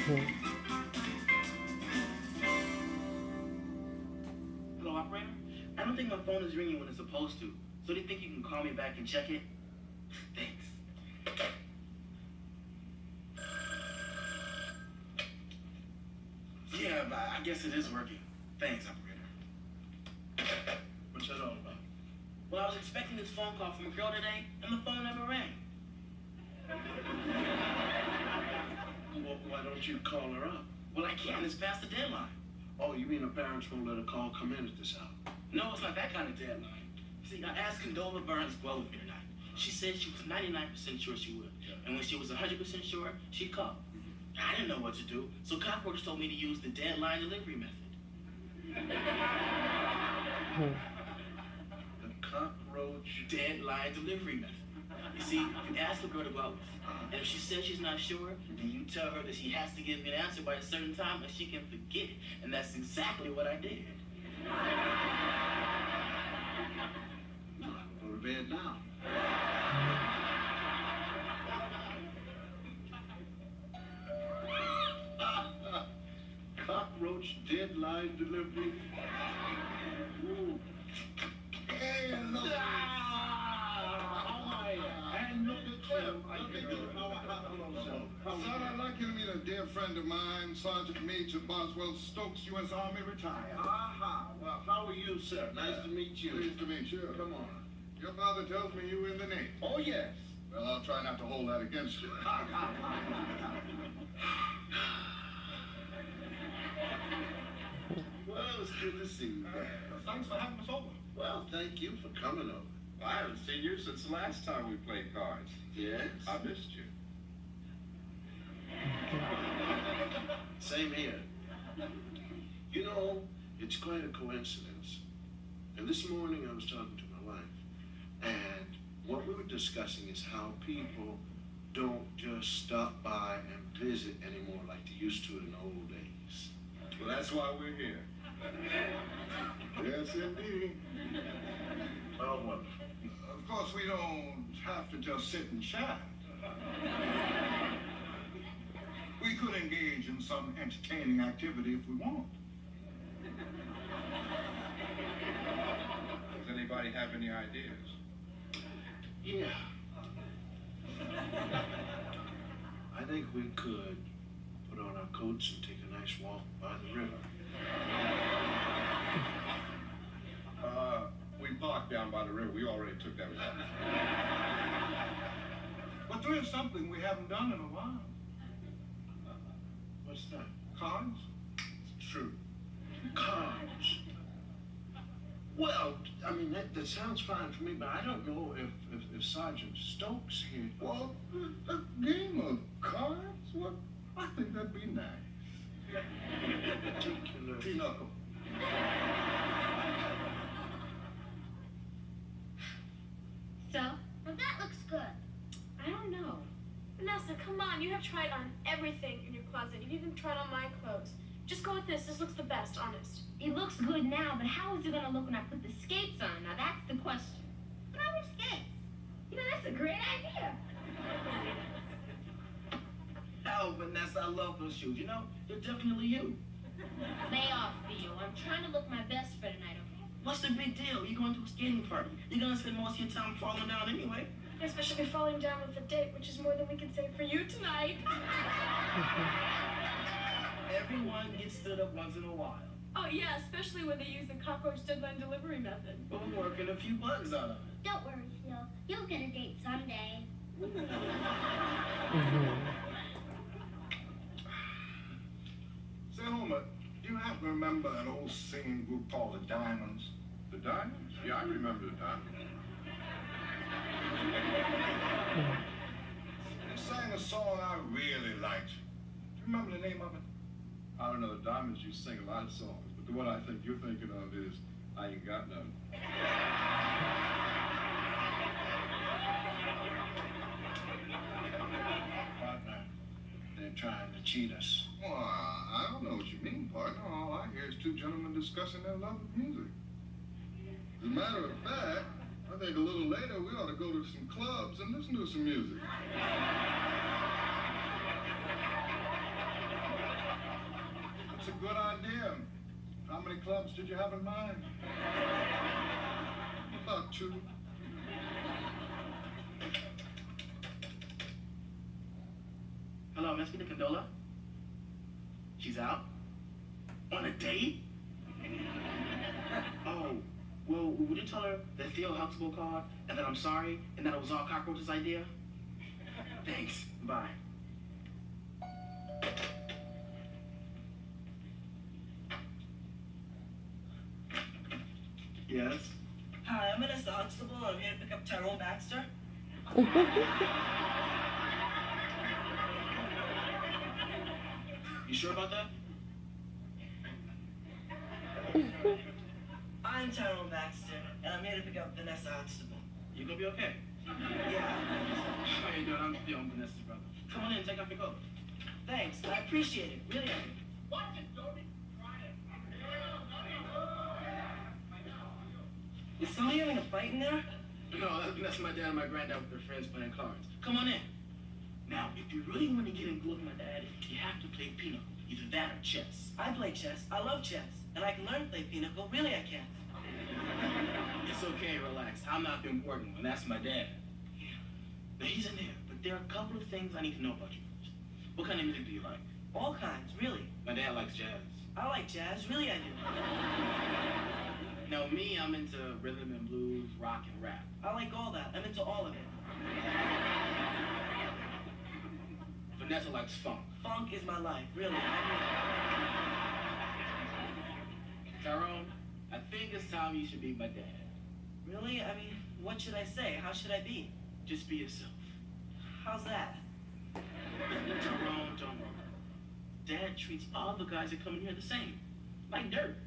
Hello, operator? I don't think my phone is ringing when it's supposed to. So do you think you can call me back and check it? Thanks. Yeah, but I guess it is working. Thanks, operator. What's that all about? Well, I was expecting this phone call from a girl today, and the phone never rang. Well, why don't you call her up? Well, I can't. It's past the deadline. Oh, you mean her parents won't let a call come in at this hour? No, it's not that kind of deadline. See, I asked Condola Burns to go with me tonight. She said she was 99% sure she would. Yeah. And when she was 100% sure, she'd call. I didn't know what to do, so Cockroach told me to use the deadline delivery method. The cockroach deadline delivery method. You see, you ask a girl to go out with you, and if she says she's not sure, then you tell her that she has to give me an answer by a certain time, or she can forget it. And that's exactly what I did. Go to bed now. Cockroach deadline delivery. Ooh. Hey, look. And look at him. Son, I'd like you to meet a dear friend of mine, Sergeant Major Boswell Stokes, U.S. Army retired. Aha. Well, how are you, sir? Nice to meet you. Pleased to meet you. Come on. Your father tells me you were in the Navy. Oh, yes. Well, I'll try not to hold that against you. Well, it's good to see you. Thanks for having us over. Well, thank you for coming over. I haven't seen you since the last time we played cards. Yes? I missed you. Same here. You know, it's quite a coincidence. And this morning I was talking to my wife, and what we were discussing is how people don't just stop by and visit anymore like they used to in the old days. Well, that's why we're here. Yes, indeed. Oh, wonderful. Of course, we don't have to just sit and chat. We could engage in some entertaining activity if we want. Does anybody have any ideas? Yeah. I think we could put on our coats and take a nice walk by the river. We parked down by the river. We already took that walk. But there is something we haven't done in a while. What's that? Cards? It's true. Cards. Well, I mean, that sounds fine for me, but I don't know if Sergeant Stokes here... Well, a game of cards? Well, I think that'd be nice. Particular... Pinochle. So? Well, that looks good. I don't know. Vanessa, come on. You have tried on everything in your closet. You've even tried on my clothes. Just go with this. This looks the best, honest. It looks good now, but how is it going to look when I put the skates on? Now, that's the question. But I wear skates. You know, that's a great idea. Oh, Vanessa, I love those shoes. You know, they're definitely you. Lay off, Theo. I'm trying to look my best for tonight, okay? What's the big deal? You're going to a skating party. You're going to spend most of your time falling down anyway. Especially falling down with a date, which is more than we can say for you tonight. Everyone gets stood up once in a while. Oh, yeah, especially when they use the cockroach deadline delivery method. But we're working a few buttons out of it. Don't worry, Phil. You'll get a date someday. Say, Homer, do you happen to remember an old singing group called the Diamonds? The diamonds? Yeah, I remember the diamonds. They sang a song I really liked. Do you remember the name of it? I don't know, the diamonds used to sing a lot of songs, but the one I think you're thinking of is I Ain't Got None. Partner, they're trying to cheat us. Well, I don't know what you mean, partner. All I hear is two gentlemen discussing their love of music. As a matter of fact, I think a little later we ought to go to some clubs and listen to some music. a good idea. How many clubs did you have in mind? About 2. Hello, Miss Peter Condola? She's out? On a date? Oh, well, would you tell her that Theo Huxtable called and that I'm sorry and that it was all Cockroach's idea? Thanks. Bye. Yes? Hi, I'm Vanessa Huxtable. I'm here to pick up Tyrone Baxter. You sure about that? I'm Tyrone Baxter, and I'm here to pick up Vanessa Huxtable. You gonna be okay? Yeah. How you doing? I'm Theo, I'm Vanessa's brother. Come on in, take off your coat. Thanks. I appreciate it. Really, I do. Is somebody having a fight in there? No, that's my dad and my granddad with their friends playing cards. Come on in. Now, if you really want to get in good with my dad, you have to play pinochle. Either that or chess. I play chess. I love chess. And I can learn to play pinochle. Really, I can. It's okay, relax. I'm not the important one. That's my dad. Yeah. Now, he's in there, but there are a couple of things I need to know about you first. What kind of music do you like? All kinds, really. My dad likes jazz. I like jazz. Really, I do. Now, me, I'm into rhythm and blues, rock and rap. I like all that. I'm into all of it. Vanessa likes funk. Funk is my life. Really, Tyrone, I think it's time you should be my dad. Really? I mean, what should I say? How should I be? Just be yourself. How's that? Tyrone, don't worry. Dad treats all the guys that come in here the same. Like dirt.